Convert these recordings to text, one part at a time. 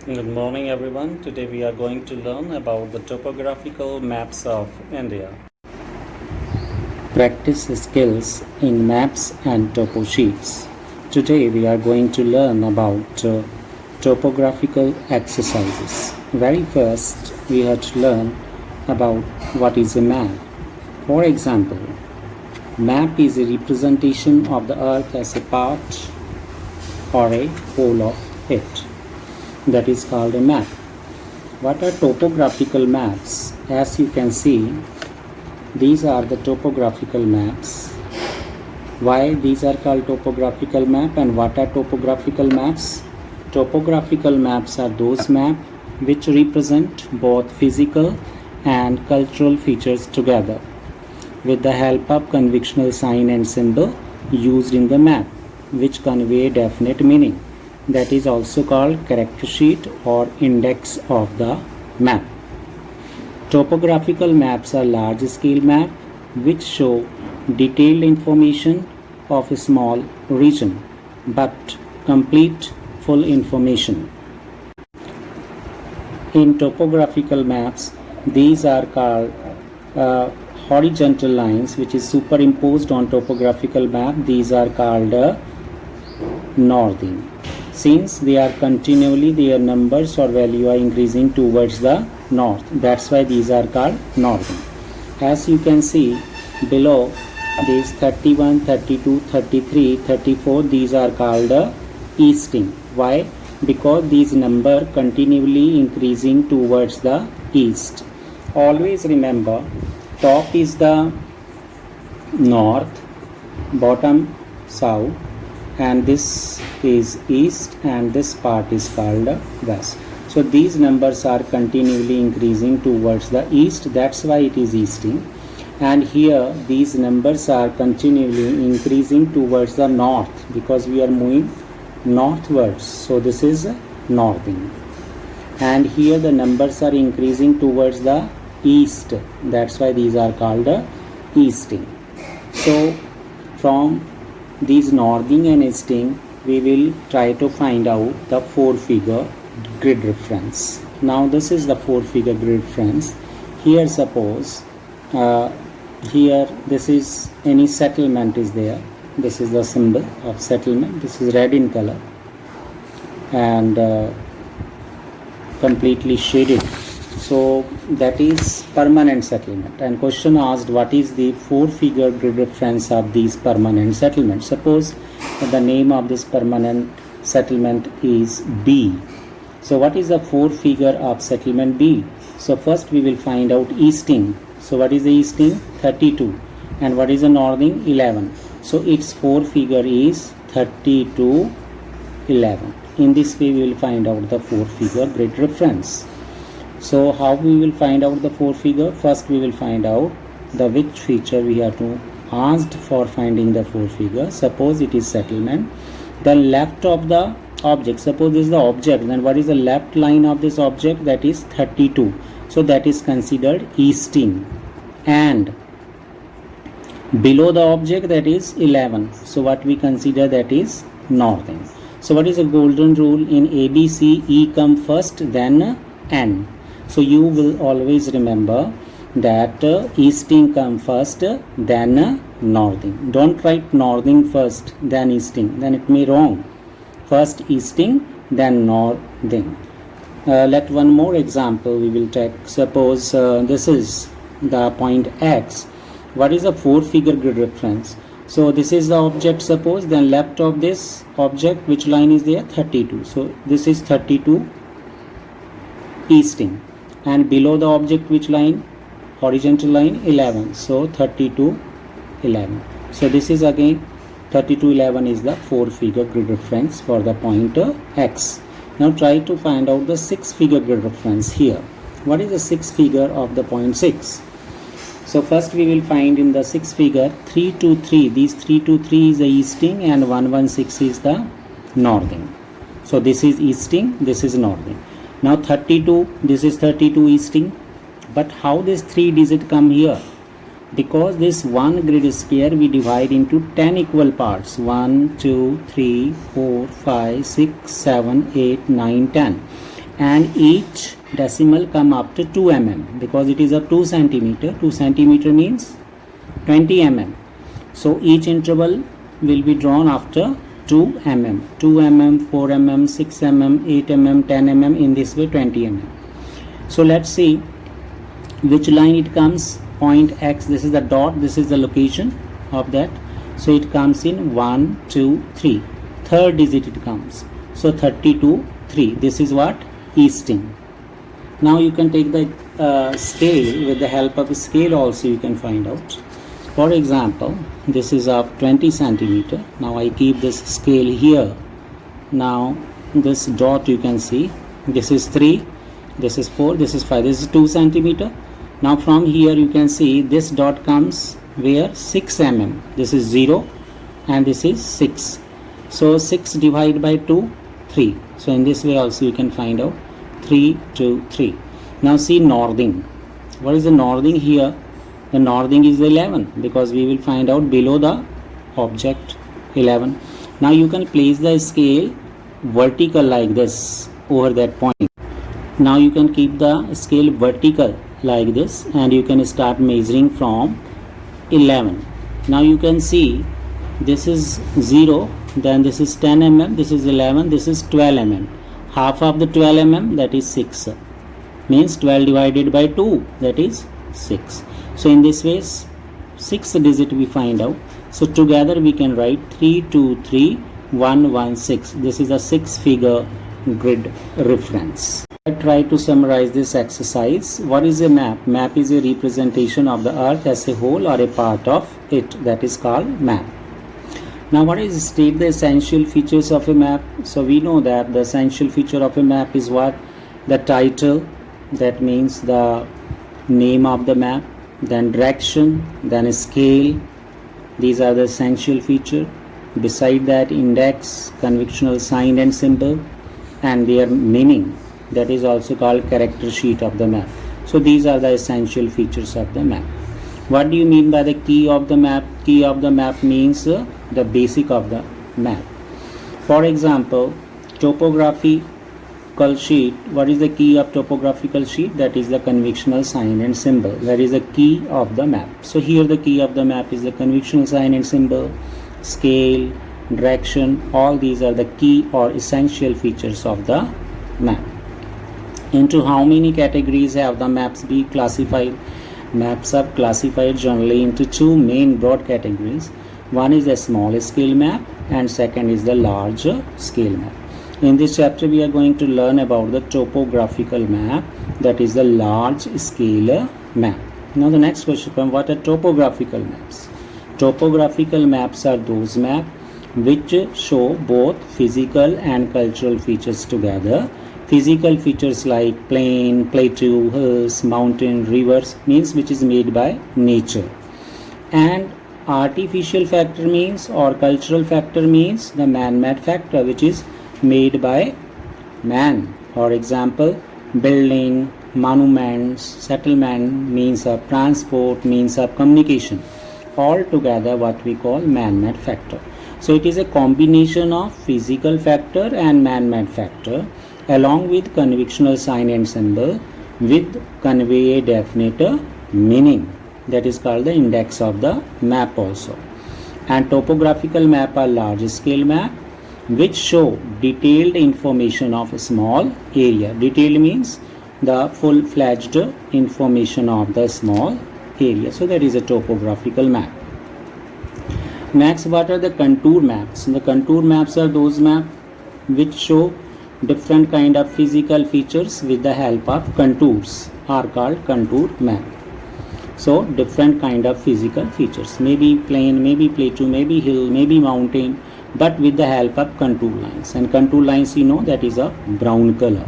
Good morning, everyone. Today we are going to learn about the topographical maps of India. Practice skills in maps and topo sheets. Today we are going to learn about topographical exercises. Very first, we have to learn about what is a map. For example, map is a representation of the earth as a part or a whole of it. That is called a map. What are topographical maps? As you can see, these are the topographical maps. Why these are called topographical map and what are topographical maps? Topographical maps are those maps which represent both physical and cultural features together with the help of conventional sign and symbol used in the map, which convey definite meaning. That is also called character sheet or index of the map. Topographical maps are large scale maps which show detailed information of a small region but complete full information. In topographical maps, these are called horizontal lines which is superimposed on topographical map. These are called northing. Since they are continually, their numbers or value are increasing towards the north. That's why these are called northing. As you can see below, these 31, 32, 33, 34, these are called easting. Why? Because these numbers continually increasing towards the east. Always remember, top is the north, bottom south, and this is east and this part is called west. So these numbers are continually increasing towards the east, that's why it is easting. And here these numbers are continually increasing towards the north because we are moving northwards, so this is northing. And here the numbers are increasing towards the east, that's why these are called easting. So from these northing and easting, we will try to find out the 4-figure grid reference. Now this is the 4-figure grid reference. Here suppose here this is any settlement is there. This is the symbol of settlement. This is red in color and completely shaded. So that is permanent settlement, and question asked what is the 4-figure grid reference of these permanent settlements. Suppose the name of this permanent settlement is B. So what is the 4-figure of settlement B? So first we will find out easting. So what is the easting? 32. And what is the northing? 11. So its 4-figure is 32, 11. In this way we will find out the 4-figure grid reference. So how we will find out the 4-figure? First we will find out the which feature we have to asked for finding the 4-figure. Suppose it is settlement. The left of the object, suppose this is the object, then what is the left line of this object? That is 32. So that is considered easting. And below the object, that is 11. So what we consider, that is northing. So what is a golden rule in ABC? E come first, then N. So you will always remember that easting come first, then northing. Don't write northing first, then easting. Then it may wrong. First easting, then northing. Let one more example we will take. Suppose this is the point X. What is a 4-figure grid reference? So this is the object, suppose, then left of this object, which line is there? 32. So this is 32 easting. And below the object, which line? Horizontal line 11. So 32, 11. So this is again 32, 11 is the 4-figure grid reference for the point X. Now try to find out the 6-figure grid reference here. What is the 6th figure of the point 6? So first we will find in the 6th figure 3, 2, 3. These 3, 2, 3 is the easting and 1, 1, 6 is the northing. So this is easting, this is northing. Now 32, this is 32 easting. But how this 3 digit come here? Because this one grid square we divide into 10 equal parts. 1, 2, 3, 4, 5, 6, 7, 8, 9, 10. and each decimal come up to 2 mm because it is of 2 centimeter. 2 centimeter means 20 mm. So each interval will be drawn after 2 mm, 2 mm, 4 mm, 6 mm, 8 mm, 10 mm, in this way 20 mm. So let's see which line it comes. Point X, this is the dot, this is the location of that. So it comes in 1, 2, 3. Third digit it comes. So 32, 3. This is what? Easting. Now you can take the scale. With the help of a scale also you can find out. For example, this is of 20 centimeter. Now I keep this scale here. Now this dot you can see. This is 3, this is 4, this is 5, this is 2 centimeter. Now from here you can see this dot comes where? 6 mm. This is 0 and this is 6. So 6 divided by 2, 3. So in this way also you can find out 3, 2, 3. Now see northing. What is the northing here? The northing is 11 because we will find out below the object 11. Now you can place the scale vertical like this over that point. Now you can keep the scale vertical like this and you can start measuring from 11. Now you can see this is 0, then this is 10 mm, this is 11, this is 12 mm. Half of the 12 mm, that is 6. Means 12 divided by 2, that is 6. So in this way 6 digit we find out. So together we can write 3, 2, 3, 1, 1, 6. This is a 6-figure grid reference. I try to summarize this exercise. What is a map? Map is a representation of the earth as a whole or a part of it. That is called map. Now what is state the essential features of a map? So we know that the essential feature of a map is what? The title, that means the name of the map, then direction, then scale. These are the essential feature. Beside that, index, conventional sign and symbol, and their meaning. That is also called character sheet of the map. So these are the essential features of the map. What do you mean by the key of the map? Key of the map means the basic of the map. For example, topographical sheet. What is the key of topographical sheet? That is the conventional sign and symbol. That is the key of the map. So here the key of the map is the conventional sign and symbol, scale, direction. All these are the key or essential features of the map. Into how many categories have the maps be classified? Maps are classified generally into two main broad categories. One is the small scale map and second is the large scale map. In this chapter we are going to learn about the topographical map, that is the large scale map. Now the next question comes, what are topographical maps? Topographical maps are those maps which show both physical and cultural features together. Physical features like plain, plateau, hills, mountain, rivers means which is made by nature. And artificial factor means or cultural factor means the man-made factor which is made by man. For example, building, monuments, settlement, means of transport, means of communication. All together what we call man-made factor. So it is a combination of physical factor and man-made factor along with conventional sign and symbol with convey a definite meaning. That is called the index of the map also. And topographical map are large scale map which show detailed information of a small area. Detailed means the full-fledged information of the small area. So that is a topographical map. Next, what are the contour maps? The contour maps are those maps which show different kind of physical features with the help of contours are called contour map. So different kind of physical features, maybe plain, maybe plateau, maybe hill, maybe mountain, but with the help of contour lines. And contour lines, you know, that is a brown color.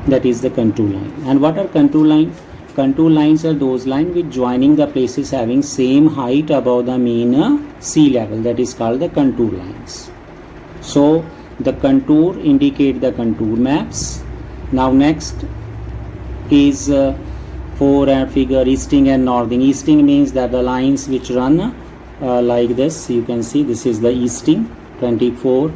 That is the contour line. And what are contour lines? Contour lines are those lines which joining the places having same height above the mean sea level. That is called the contour lines. So the contour indicate the contour maps. Now next is for figure easting and northing. Easting means that the lines which run like this, you can see this is the easting 24,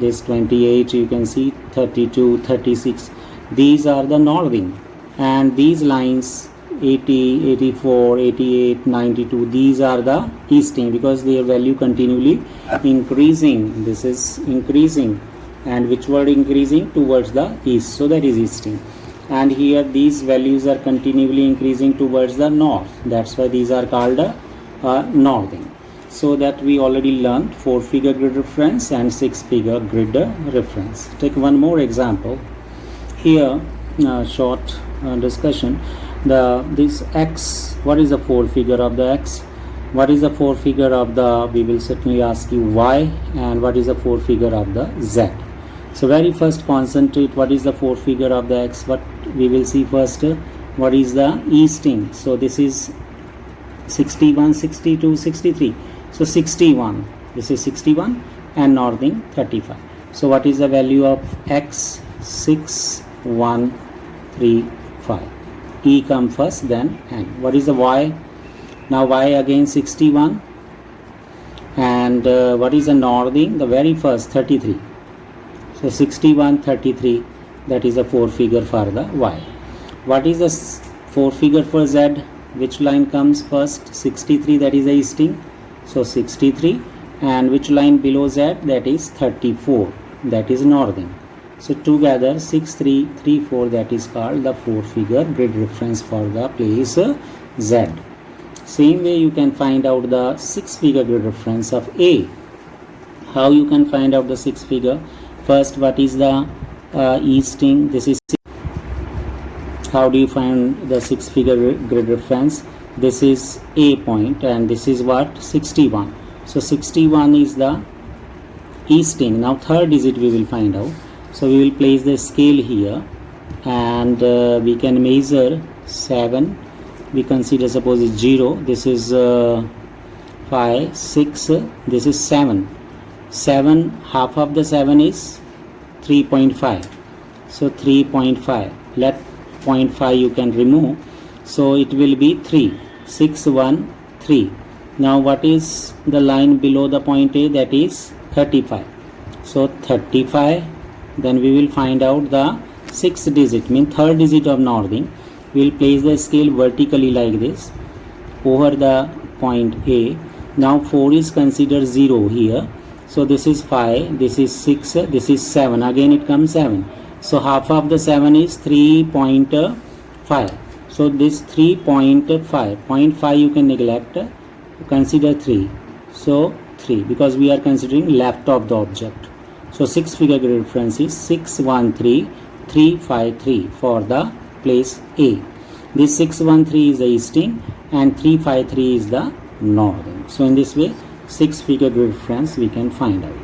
This 28, you can see 32, 36. These are the northing, and these lines 80, 84, 88, 92, these are the easting, because their value continually increasing. This is increasing, and whichward increasing? Towards the east, so that is easting. And here these values are continually increasing towards the north, that's why these are called northing. So that we already learned 4-figure grid reference and 6-figure grid reference. Take one more example here, short discussion. This x, what is the 4-figure of the x? What is the 4-figure of the, we will certainly ask you, y, and what is the 4-figure of the z? So very first concentrate, what is the 4-figure of the x? What we will see first, what is the easting? So this is 61, 62, 63. So 61, this is 61, and northing 35. So what is the value of x? 6135. E come first, then n. What is the y? Now y again 61, and what is the northing? The very first 33. So 61, 33, that is a 4-figure for the y. What is the 4-figure for z? Which line comes first? 63, that is the easting. So 63, and which line below z? That is 34, that is northing. So together 6, 3, 3, 4, that is called the 4-figure grid reference for the place z. Same way you can find out the 6-figure grid reference of A. How you can find out the 6-figure? First, what is the easting? This is 6. How do you find the 6-figure grid reference? This is A point, and this is what? 61. So 61 is the easting. Now third digit we will find out. So we will place the scale here, and we can measure 7. We consider, suppose it's 0. This is 5, 6. This is 7. 7, half of the 7 is 3.5. So 3.5. Let 0.5 you can remove. So it will be 3. 6, 1, 3. Now what is the line below the point A? That is 35. So 35. Then we will find out the 6th digit, mean third digit of northing. We will place the scale vertically like this over the point A. Now 4 is considered 0 here. So this is 5, this is 6, this is 7. Again it comes 7. So half of the 7 is 3.5. So this 3.5, 0.5 you can neglect, consider 3. So 3, because we are considering left of the object. So 6-figure grid reference is 613353 for the place A. This 613 is the easting, and 353 is the northern. So in this way 6-figure grid reference we can find out.